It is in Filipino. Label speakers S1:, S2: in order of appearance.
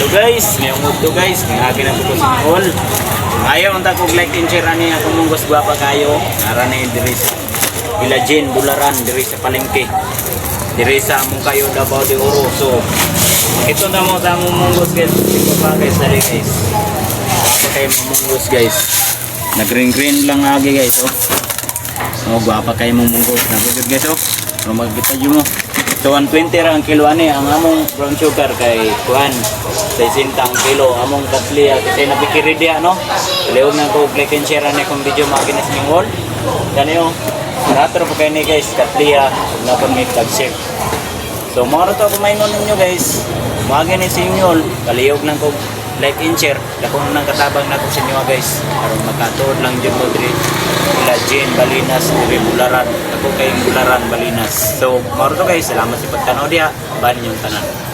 S1: guys, ngayong to guys, ngagi na po sa all. Ayaw unta ko like and share ani akong munggos guwapa kayo. Ara na diri sa Ilajen, Bularan, diri sa palengke. Diri sa among kayo Davao de Oro. So, ito na mo sa among munggos guys. Ito pa guys, dali guys. Guwapa kayo munggos guys. Nag-green lang agi guys, oh. So, guwapa kayo munggos. Nagugod guys, oh. So, magkita mo. So 120 ra ang kilo ani ang among brown sugar kay kuan 60 ang kilo among katli kasi napikiri dia no. Liog na ko like and share ani kung video makinis ning wall. Kaniyo natro po kay ni guys katli na pang may tag chef. So maro to kumain ninyo guys. Magani sa inyo kaliog lang ko like and share dakon nang katabang nako sa inyo guys aron makatuod lang jud mo diri Ilajen, Balinas, diri Bularan ako kay Bularan, Balinas. So maro to guys, salamat sa pagtanaw diha ban yung tanan.